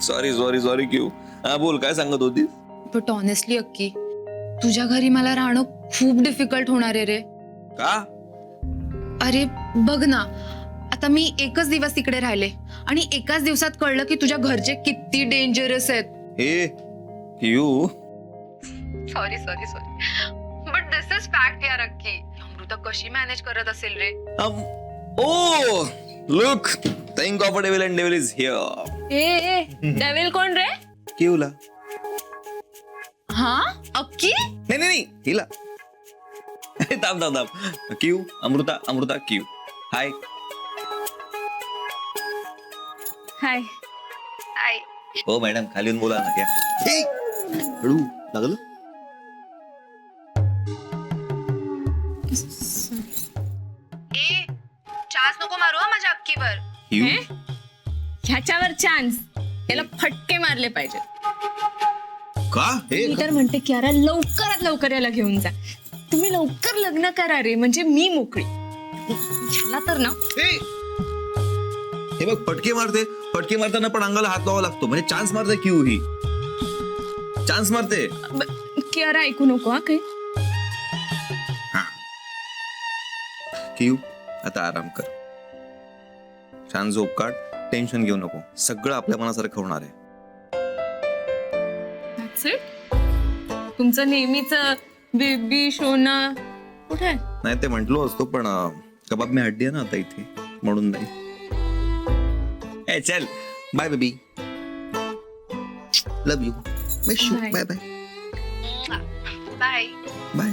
Sorry sorry sorry Q. हा बोल, काय सांगत होतीस? बट ऑनेस्टली अक्की, तुझ्या घरी मला राहणं खूप डिफिकल्ट होणार आहे रे. का? अरे बघ ना, आता मी एकच दिवस तिकडे राहिले आणि एकाच दिवसात कळलं की तुझ्या घरचे किती डेंजरस आहेत. हे Q, sorry sorry sorry, but this is fact यार अक्की. अमृता कशी मॅनेज करत असेल रे. Oh look, thank God for devil and devil is here. ए डेव्हिल कोण रे? क्यूला. हा अक्की? नाही नाही नाही, हिला. थांब थांब थांब. Q, Amruta Amruta Q. Hi. Hi hi. हो मॅडम, खाली येऊन बोला ना. घ्या. हळू लागलं. ए चान्स नको मारू हा माझ्या अक्कीवर. क्यू. ह्याच्यावर चान्स, याला फटके मारले पाहिजे. का? हे मी तर म्हणते की याला लवकरात लवकर याला घेऊन जा. तुम्ही लवकर लग्न करा रे, म्हणजे मी मोकळी. ह्याला तर ना हे बघ, फटके मारते. फटके मारताना पण अंगाला हात लावावा लागतो. म्हणजे चान्स मारते क्यू, ही चान्स मारते. कियारा ऐकू नको हा काही. क्यू, आता आराम कर. छान झोप काढ. टेन्शन घेऊ नको. सगळं आपल्या मनासारखं होणार आहे. That's it? तुमचं नेहमीच बेबी शोना कुठे आहे? नाही ते म्हंटलो असतो, पण कबाब मी हड्डी आहे ना आता इथे, म्हणून नाही. ए चल, bye baby. Love you. Miss you. Bye. Bye bye bye. Bye.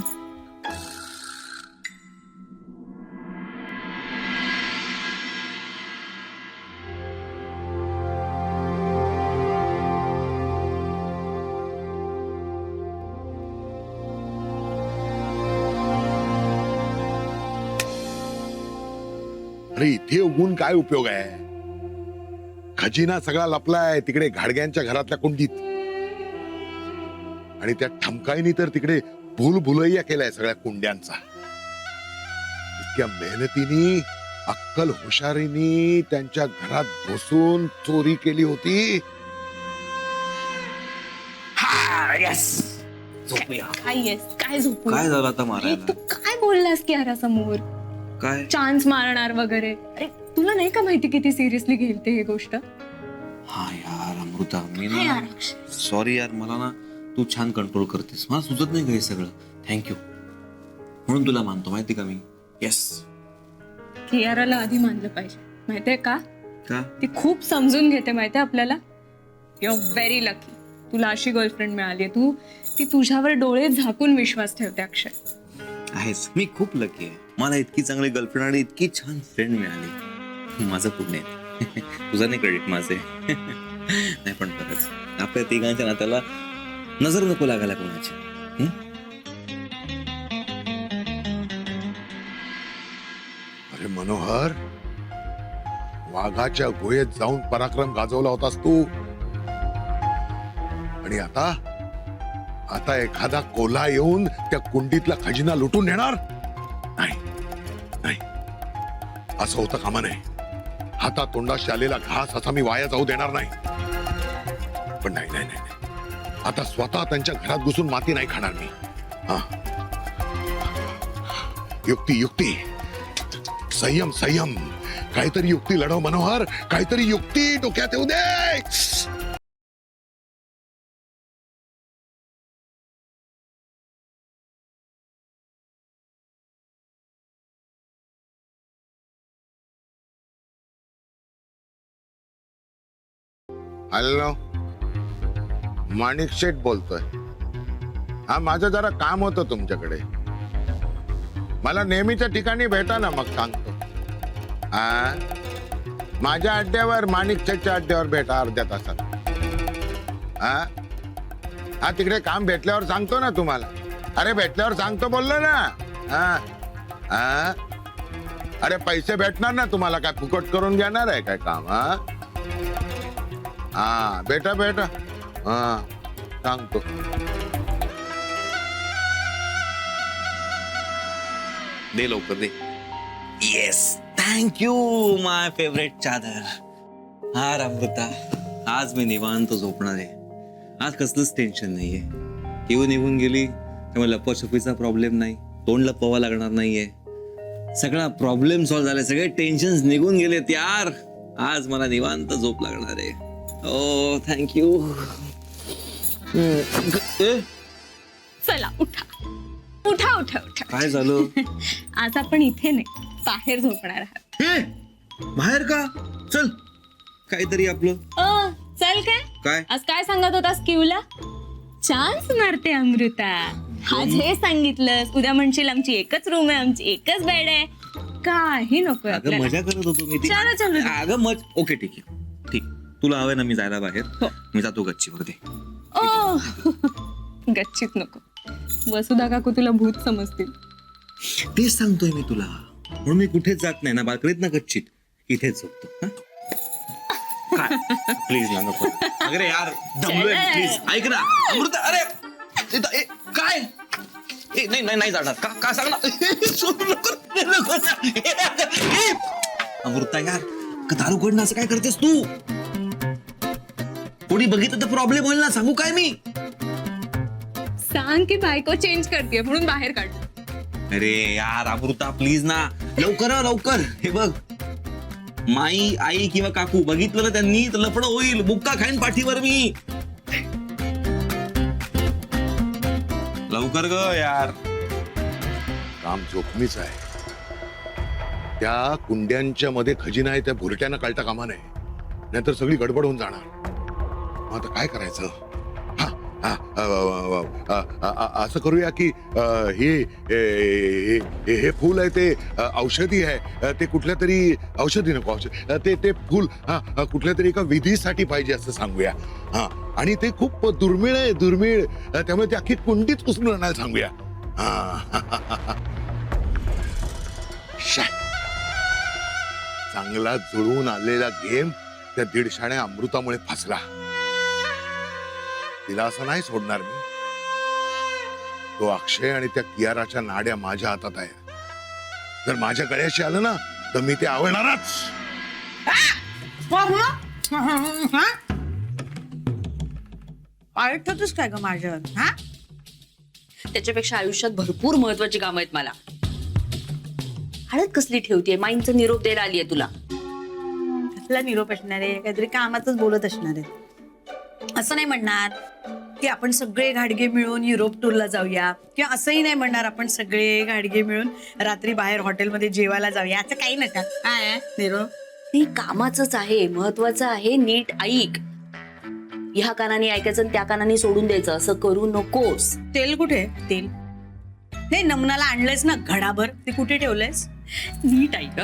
अरे इथे उगून काय उपयोग आहे? खजिना सगळा लपलाय तिकडे घाडग्यांच्या घरातल्या कुंडीत. आणि त्या ठमकाईनी तर तिकडे भूलभुलैया केलाय सगळ्या कुंड्यांचा. इतक्या मेहनतीने, अक्कल हुशारीने त्यांच्या घरात घुसून चोरी केली होती. काय येस, काय झोपू? काय झालं आता अरे मारायला? तू काय बोललास कियारा समोर? काय? चान्स मारणार वगैरे? अरे तुला नाही का माहिती किती सिरियसली घेईल ते ही गोष्ट? हा यार अमृता, मी ना सॉरी यार, मला ना तू छान कंट्रोल करतेस. मला सुचत नाही का हे सगळं. थँक्यू. म्हणून तुला मानतो, माहिती का मी. येस. कियाराला आधी मानलं पाहिजे, माहितीये का? का? ती खूप समजून घेते माहितीये आपल्याला. You are very lucky. तुला अशी गर्लफ्रेंड मिळाली. ती तुझ्यावर डोळे झाकून विश्वास ठेवते अक्षय. आहेस, मी खूप लकी आहे. मला इतकी चांगली गर्लफ्रेंड आणि इतकी छान फ्रेंड मिळाली. माझं पुण्य आहे. तुझं नाही क्रेडिट, माझे. नाही पण खरंच आपल्या तिघांच्या नात्याला नजर नको लागायला कोणाची. अरे मनोहर, वाघाच्या गुहेत जाऊन पराक्रम गाजवला होतास तू. आणि आता एखादा कोल्हा येऊन त्या कुंडीतला खजिना लुटून नेणार? नाही नाही, असं होतं कामा नये. हातात तोंडाशी आलेला घास असा मी वाया जाऊ देणार नाही. पण नाही नाही नाही, आता स्वतः त्यांच्या घरात घुसून माती नाही खाणार मी. हा, युक्ती युक्ती, संयम संयम. काहीतरी युक्ती लढव मनोहर, काहीतरी युक्ती डोक्यात येऊ दे. हॅलो, माणिक शेठ बोलतोय. हा, माझं जरा काम होतं तुमच्याकडे. मला नेहमीच्या ठिकाणी भेटा ना, मग सांगतो. हा, माझ्या अड्ड्यावर, माणिक शेठच्या अड्ड्यावर भेटा अर्ध्या तासात. हा हा, तिकडे काम भेटल्यावर सांगतो ना तुम्हाला. अरे भेटल्यावर सांगतो बोललो ना. हा हा, अरे पैसे भेटणार ना तुम्हाला. काय फुकट करून घेणार आहे काय काम? हा हा, बेटा बेटा. हा, सांगतो. दे लवकर दे. Yes, thank you my favourite chadar. हार अमृता, आज मी निवांत झोपणार आहे. आज कसलंच टेन्शन नाहीये. केव निघून गेली त्यामुळे लपवाछपीचा प्रॉब्लेम नाही, तोंड लपवावं लागणार नाहीये. सगळा प्रॉब्लेम सॉल्व्ह झालाय, सगळे टेन्शन निघून गेलेत यार. आज मला निवांत झोप लागणार आहे. ओ थँक्यू. चला उठा उठा उठा उठा. काय झालं? आज आपण इथे नाही, बाहेर झोपणार आहात. हे बाहेर का? चल काहीतरी आपलं. चल काय काय आज काय सांगत होतास किवला? चान्स मारते अमृता. आज हे सांगितलंस, उद्या म्हणशील आमची एकच रूम आहे, आमची एकच बेड आहे. काही नको अगं मजा करत होतो मी ती. चला, चला. अगं ओके ठीक आहे ठीक. तुला हवंय ना मी जायला बाहेर? हो. मी जातो गच्चीवरती. ओ गच्चीत नको, वसुधा काकू तुला भूत समजतील. तेच सांगतोय मी तुला, म्हणून मी कुठेच जात नाही ना बाल्कनीत ना गच्चीत, इथेच झोपतो. काय प्लीज ना नको. अरे यार दमलोय प्लीज ऐक ना अमृता. अरे काय नाही नाही नाही जाणार का सांग ना. सोडू नको, नको ना. अमृता यार दारू कडनं असं काय करतेस तू? कोणी बघितलं तर प्रॉब्लेम होईल ना. सांगू काय मी? सांग की बायको चेंज करते म्हणून बाहेर काढ. अरे यार अमृता प्लीज ना, लवकर लवकर. हे बघ माई आई किंवा काकू बघितलं ना त्यांनी तर लफडं होईल. बुक्का खाईन पाठीवर मी. लवकर ग यार. काम जोखमीच आहे. त्या कुंड्यांच्या मध्ये खजिना आहे, त्या भुरट्यानं कळता कामा नये, नाहीतर सगळी गडबड होऊन जाणार. मग आता काय करायचं? असं करूया की हे फूल आहे ते औषधी आहे. ते कुठल्या तरी औषधी नको, औषध ते फूल कुठल्या तरी एका विधीसाठी पाहिजे असं सांगूया. आणि ते खूप दुर्मिळ आहे, दुर्मिळ. त्यामुळे ते अख्खी कुंडीच पुसून आणायला सांगूया. चांगला जुळून आलेला गेम त्या दीडशाण्या अमृतामुळे फसला. तिला असं नाही सोडणार मी. तो अक्षय आणि त्या कियाराच्या नाड्या माझ्या हातात आहे. जर माझ्या गळ्याशी आलं ना तर मी ते आवडणारच. ऐकतोस काय ग माझ्या? हा, त्याच्यापेक्षा आयुष्यात भरपूर महत्वाची कामं आहेत मला. हळद कसली ठेवतीये? माईंचा निरोप द्यायला आलीये तुला. कसला निरोप असणार आहे? काहीतरी कामातच बोलत असणार आहे. असं नाही म्हणणार की आपण सगळे घाडगे मिळून युरोप टूरला जाऊया, किंवा असंही नाही म्हणणार आपण सगळे घाडगे मिळून रात्री बाहेर हॉटेलमध्ये जेवायला जाऊया. असं काही नका. काय निरोप? नाही कामाचंच आहे, महत्वाचं आहे. नीट ऐक. ह्या कानाने ऐकायचं आणि त्या कानाने सोडून द्यायचं असं करू नकोस. तेल कुठे? तेल नाही, नमनाला आणलंयस ना घडाभर, ते कुठे ठेवलंयस? नीट ऐक.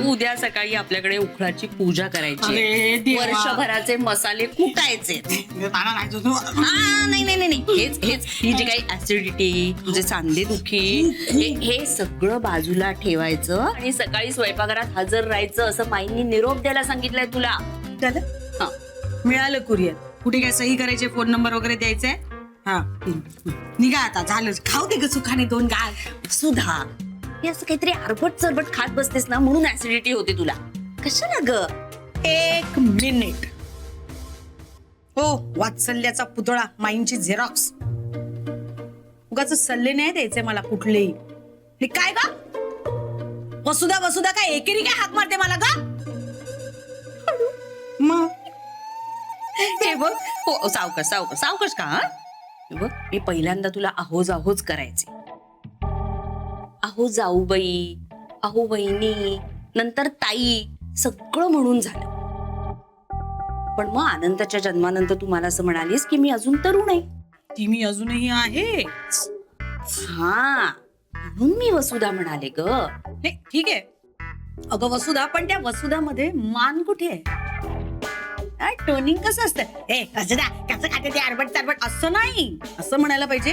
उद्या सकाळी आपल्याकडे उखळाची पूजा करायची. अरे देवा. वर्षभराचे मसाले कुटायचे. नाही नाही नाही नाही. हेच ही जी काही ऍसिडिटी, तुझे सांधे दुखी, हे सगळं बाजूला ठेवायचं आणि सकाळी स्वयंपाकघरात हजर राहायचं असं माईंनी निरोप द्यायला सांगितलंय तुला. झालं? हा. मिळालं कुरिअर. कुठे काय सही करायचे, फोन नंबर वगैरे द्यायचे? हा, निघा आता. झालं, खाऊ दे ग सुखाने 2 गाल. सुधा, हे असं काहीतरी आरबट चरबट खात बसतेस ना म्हणून ऍसिडिटी होते तुला. कशाला ग? 1 मिनिट. हो, वात्सल्याचा पुतळा, माईंची झेरॉक्स. उगाच सल्ले नाही द्यायचे मला कुठलेही. हे काय ग? वसुधा वसुधा काय एकेरी काय हाक मारते मला ग? मग हे बघ. हो सावकाश सावकाश सावकाश का? हे बघ, मी पहिल्यांदा तुला अहोज अहोज करायचे. अहो जाऊबाई, अहो वहिनी, नंतर ताई, सगळं म्हणून झालं. पण मग अनंताच्या जन्मानंतर तू मला असं म्हणालीस की मी अजून तरुण आहे. ती मी अजूनही आहे. हा, म्हणून मी वसुधा म्हणाले ग. नाही, ठीक आहे अगं वसुधा, पण त्या वसुधामध्ये मान कुठे आहे? टोनिंग कसं असतं? ए वसुधा कसं खाते ते अरबट चरबट? असं नाही, असं म्हणायला पाहिजे.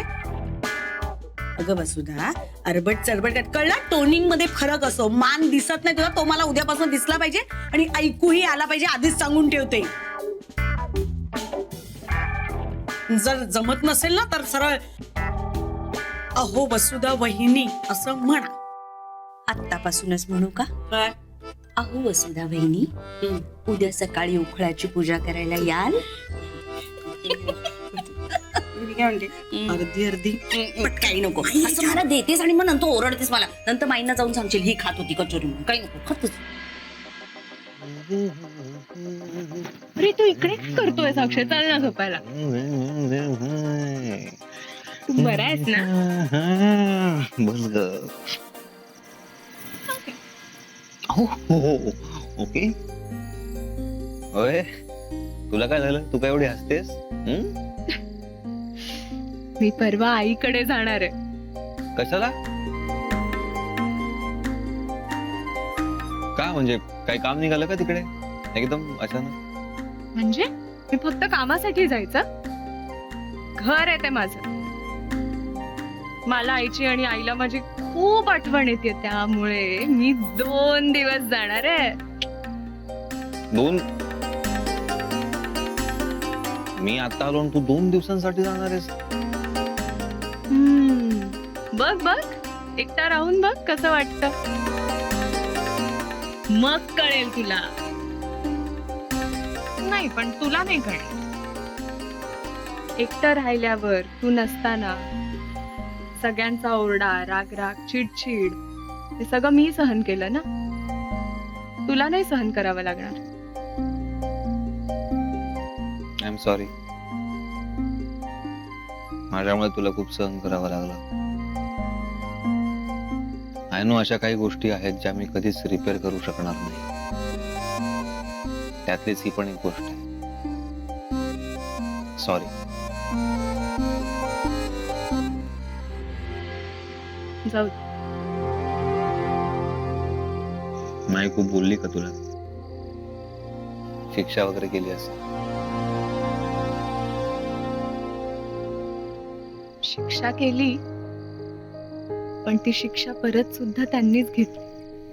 अगं वसुधा, अरबट चरबट कळला? टोनिंग मध्ये फरक असतो. मान दिसत नाही तुला, तो मला उद्यापासून दिसला पाहिजे आणि ऐकूही आला पाहिजे. आधीच सांगून ठेवते. जर जमत नसेल ना तर सरळ अहो वसुधा वहिनी असं म्हणा. आत्तापासूनच म्हणू का? काय? अहो वसुधा बहिणी, उद्या सकाळी उखळाची पूजा करायला याल? मी काय म्हणते अर्धी अर्धी पण काही नको असं मला देतेस आणि मग नंतर ओरडतेस मला. नंतर माईंना जाऊन सांगशील ही खात होती कचोरी म्हणून. काही नको, खातच. अरे तू इकडे करतोय साक्षी, चल ना झोपायला. तू बरा आहेस ना? बस ग. ओके. होय, तुला काय झालं? तू काय एवढी हसतेस? मी परवा आईकडे जाणार आहे. कशाला? का म्हणजे काही काम निघालं का तिकडे एकदम अचानक? म्हणजे मी फक्त कामासाठी जायचं? घर आहे ते माझं. मला आईची आणि आईला माझी खूप आठवण येते, त्यामुळे मी 2 दिवस जाणार आहे. 2? मी आता आलो आणि तू 2 दिवसांसाठी जाणार आहेस? बघ बघ, एकटा राहून बघ कसं वाटतं, मग कळेल तुला. नाही पण तुला नाही कळेल. एकटं राहिल्यावर तू नसताना सगळ्यांचा ओरडा, राग राग, चिडचिड, हे सगळं मी सहन केलं ना. तुला नाही सहन करावं लागणार. I am sorry. माझ्यामुळे तुला खूप सहन करावं लागलं. आय नो अशा काही गोष्टी आहेत ज्या मी कधीच रिपेअर करू शकणार नाही. त्यातलीच ही पण एक गोष्ट आहे. सॉरी. जाऊ दे. नाही खूप बोलली का तुला? शिक्षा वगैरे केली असं? शिक्षा केली, पण ती शिक्षा परत सुद्धा त्यांनीच घेतली.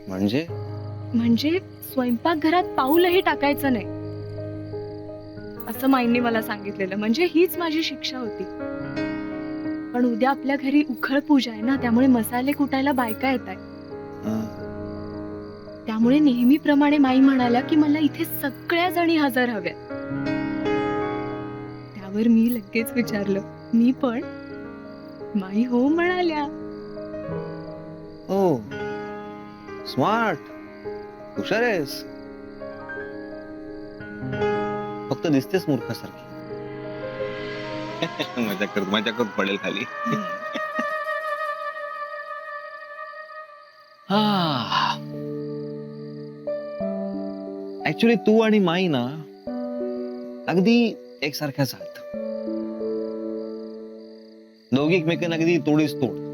म्हणजे स्वयंपाकघरात पाऊलही टाकायचं नाही असं माईंनी मला सांगितलेलं. म्हणजे हीच माझी शिक्षा होती. पण उद्या आपल्या घरी उखळ पूजा आहे ना, त्यामुळे मसाले कुटायला बायका येत आहेत. त्यामुळे नेहमीप्रमाणे माई म्हणाल्या की मला इथे सगळ्या जणी हजर हव्या. त्यावर मी लगेच विचारलं, मी पण? माई हो म्हणाल्या. ओ स्मार्ट, हुशार आहेस. फक्त दिसतेस मूर्खासारखी. मजा करत पडेल खाली. ऍक्च्युली तू आणि माई ना अगदी एकसारख्याच आहात. दोघी एकमेकांना अगदी तोडीस तोड.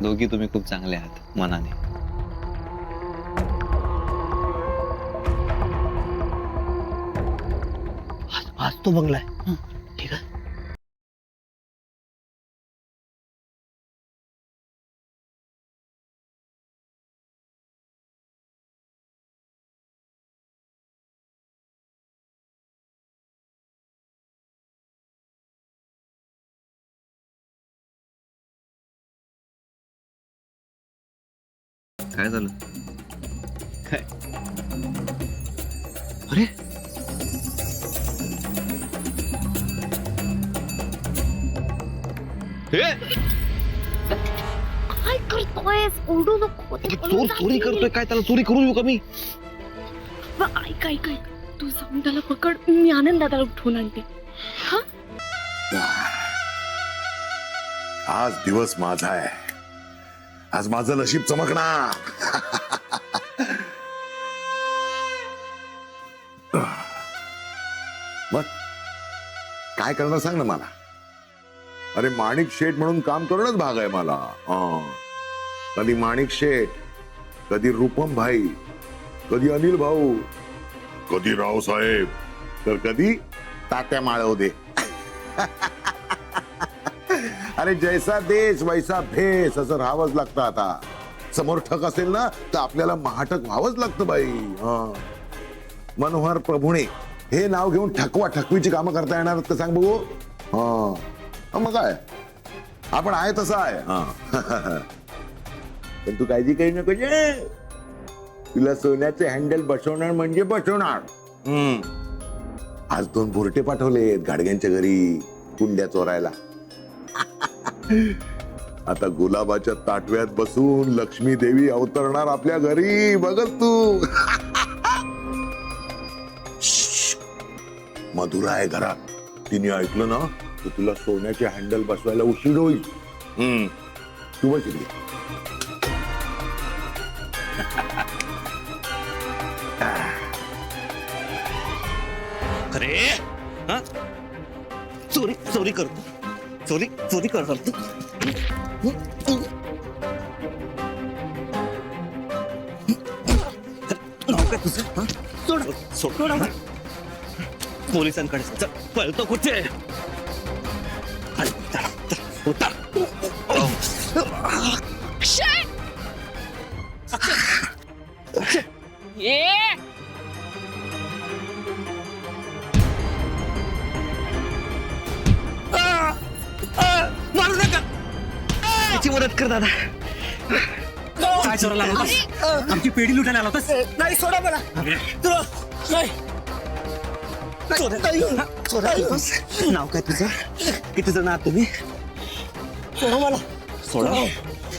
दोघी तुम्ही खूप चांगले आहात मनाने. आज तो बंगला आहे. ठीक आहे. काय झालं? काय? अरे काय करतोय? ओरडू नको. चोरी करतोय काय? त्याला चोरी करू देऊ का मी? ऐक ऐक ऐक, तू जाऊन त्याला पकड, मी आनंदाला उठवून आणते. आज दिवस माझा आहे. आज माझं नशीब चमकणार. मग काय करणार सांग ना मला. अरे माणिक शेठ म्हणून काम करणंच भाग आहे मला. कधी माणिक शेठ, कधी रूपम भाई, कधी अनिल भाऊ, कधी रावसाहेब, तर कधी तात्या माळवदे. अरे जैसा देश वैसा भेस असं राहावंच लागतं. आता समोर ठक असेल ना तर आपल्याला महाटक व्हावंच लागतं बाई. मनोहर प्रभुणे हे नाव घेऊन ठकवा ठकवीची कामं करता येणार का सांग बघू. मग काय आपण आहे तसा आहे हा. पण तू काळजी काही नको जे. तुला सोन्याचे हँडल बसवणार म्हणजे बसवणार. आज 2 बोरटे पाठवलेत गाडग्यांच्या घरी कुंड्या चोरायला. आता गुलाबाच्या ताटव्यात बसून लक्ष्मी देवी अवतरणार आपल्या घरी. बघच तू. मधुरा आहे घरात. तिने ऐकलं ना तर तुला सोन्याचे हँडल बसवायला उशीर होईल. तू बस इकडे. अरे हा? चोरी चोरी करतो. चोरी चोरी करतो तू. नाव काय तुझं? हा? सोड सोड. पोलिसांकडे चल. पळतो कुठे? अरे, चला, चला, उतार. मारू नका. त्याची मदत कर दादा. काय चोरायला आला होतास? आमची पेढी लुटायला आला होतास? नाही, सोडा मला. नाव काय तुझं? किती जण आहात तुम्ही? सोडा मला. सोडा.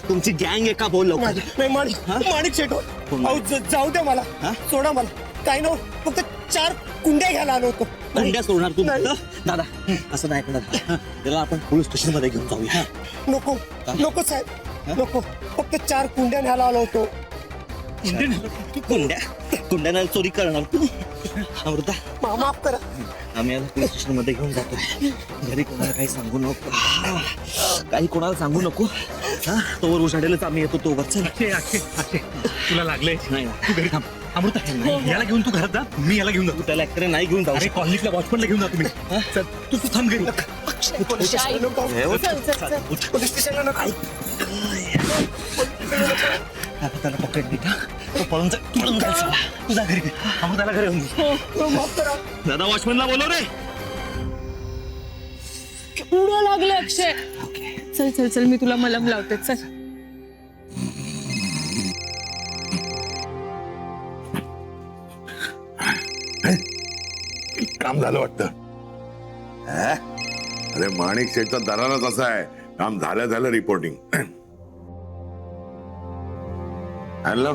तुमची गँग आहे का? बोल लवकर. नाही माणिक शेट जाऊ द्या मला. सोडा मला. काय नो फक्त 4 कुंड्या घ्यायला आलो होतो. कुंड्या सोडणार तू? दादा असं नाही करणार. त्याला आपण पोलीस स्टेशन मध्ये घेऊन जाऊया. नको नको साहेब नको. फक्त 4 कुंड्या न्यायला आलो होतो. कुंड्या कुंड्याला चोरी करणार तू? अमृता माफ करा. आम्ही याला पोलीस स्टेशन मध्ये घेऊन जातो. घरी कोणाला काही सांगू नको. काही कोणाला सांगू नको. तोवर उशाडेलच आम्ही येतो. तोवर चल. तुला लागले नाही तू घरी थांब. अमृता याला घेऊन तू घरात जा. मी याला घेऊन जातो. त्याला ऍक्टर नाही घेऊन जाऊ. अरे कॉलनीतल्या वॉचमनला घेऊन जा तुम्ही. चल तू तू थांब घरी. पोलीस स्टेशनला नको. पोलीस स्टेशनला नको. आता त्याला पकड नीट. तो पळून जाईल तुझ्या घरी. अमृताला घरी येऊन माफ करा. दादा वॉचमनला बोलव रे. उडं लागलं अक्षय. चल चल चल मी तुला मलम लावते. चल. काम झालं वाटतं. अरे माणिक शेठचा दराराच असा आहे. काम झालं रिपोर्टिंग. हॅलो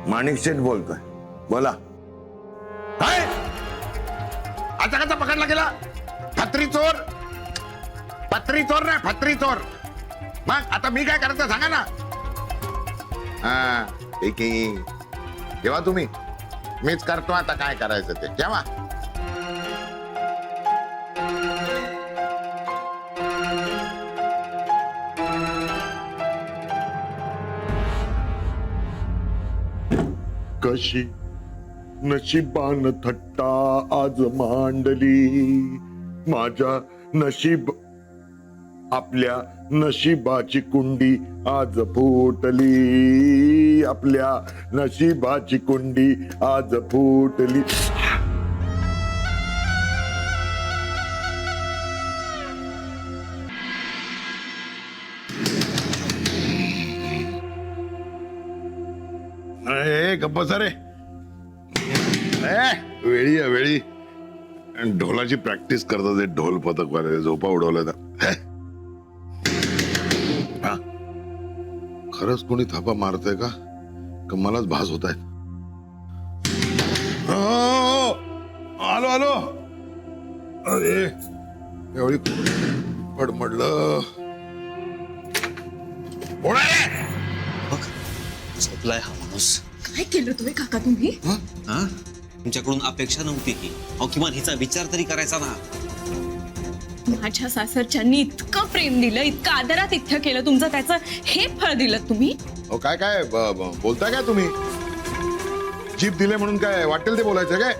माणिक शेठ बोलतोय. बोला. काय आता कसा पकडला गेला? फत्री चोर. पत्री चोर नाही फत्री चोर. मग आता मी काय करायचं सांगा ना. ठीक आहे केव्हा तुम्ही. मीच करतो आता काय करायचं ते. केव्हा? कशी नशिबान थट्टा आज मांडली. माझ्या नशीब आपल्या नशिबाची कुंडी आज फुटली. आपल्या नशिबाची कुंडी आज फुटली. गप्प रे. वेळी आहे वेळी. ढोलाची प्रॅक्टिस करतात ते ढोल पथक वाले. झोपा उडवल्या तर खरंच कोणी थापा मारतय का मलाच भास होत आहेत. आलो आलो. अरे एवढी पडमडलं. झोपलाय हा माणूस. काय केलं तुम्ही काका तुम्ही? तुमच्याकडून अपेक्षा नव्हती की किमान हिचा विचार तरी करायचा ना. माझ्या सासरच्यांनी इतकं प्रेम दिलं, इतकं आदरात इतकं केलं, तुमचं त्याचं हे फळ दिलं तुम्ही. काय काय बोलताय काय तुम्ही? जीप दिले म्हणून काय वाटेल ते बोलायचं काय?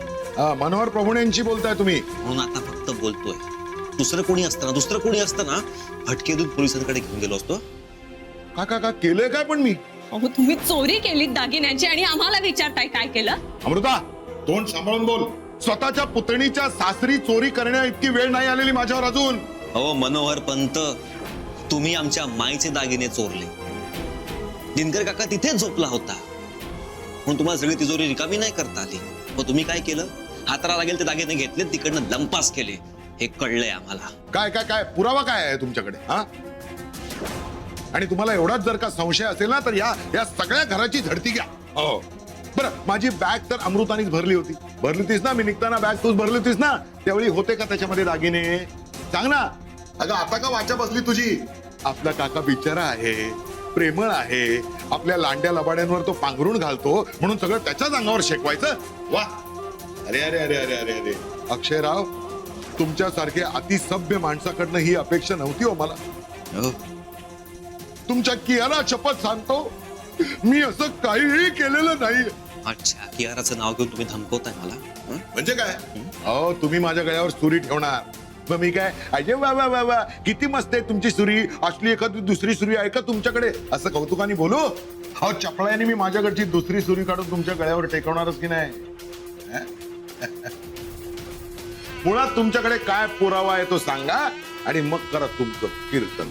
मनोहर प्रभुणेंची बोलताय तुम्ही. म्हणून आता फक्त बोलतोय. दुसरं कोणी असतं ना फटके देऊन पोलिसांकडे घेऊन गेलो असतो. का केलंय काय पण मी? अहो तुम्ही चोरी केली दागिन्यांची आणि आम्हाला विचारताय काय केलं? अमृता तोंड सांभाळून बोल. स्वतःच्या पुतणीच्या सासरी चोरी करण्या इतकी वेळ नाही आलेली माझ्यावर अजून. हो मनोहर पंत, तुम्ही आमच्या माईचे दागिने चोरले. दिनकर काका तिथेच झोपला होता म्हणून तुम्हाला सगळी तिजोरी रिकामी नाही करता आली. मग तुम्ही काय केलं? हाताला लागेल ते दागिने घेतले, तिकडनं लंपास केले. हे कळलंय आम्हाला. काय काय काय पुरावा काय आहे तुमच्याकडे? हा, आणि तुम्हाला एवढाच जर का संशय असेल ना तर या सगळ्या घराची झडती घ्या. हो बरं, माझी बॅग तर अमृतानीच भरली होतीस ना? मी निघताना बॅग तूच भरली होतीस ना? त्यावेळी होते का त्याच्यामध्ये दागिने? सांग ना. अगं आता का वाचा बसली तुझी? आपला काका बिचारा आहे, प्रेमळ आहे, आपल्या लांड्या लबाड्यांवर तो पांघरून घालतो म्हणून सगळं त्याच्याच अंगावर शेकवायचं? वा, अरे अरे अरे अरे अरे अरे अक्षयराव, तुमच्यासारखे अतिसभ्य माणसाकडनं ही अपेक्षा नव्हती हो मला. हो. तुमच्या कियारा शपथ सांगतो, मी असं काहीही केलेलं नाही. अच्छा, कियाराचं नाव घेऊन तुम्ही धमकवताय मला? हं? म्हणजे काय? अहो, तुम्ही माझ्या गळ्यावर सुरी ठेवणार, मग मी काय अजय वा वा वा वा किती मस्त आहे तुमची सुरी, असली एखादी दुसरी सुरी आहे का तुमच्याकडे, असं कौतुकाने बोलू? अहो, चपळाने मी माझ्याकडची दुसरी सुरी काढून तुमच्या गळ्यावर टेकवणारच की नाही? मुळात तुमच्याकडे काय पुरावा आहे तो सांगा आणि मग करा तुमचं कीर्तन.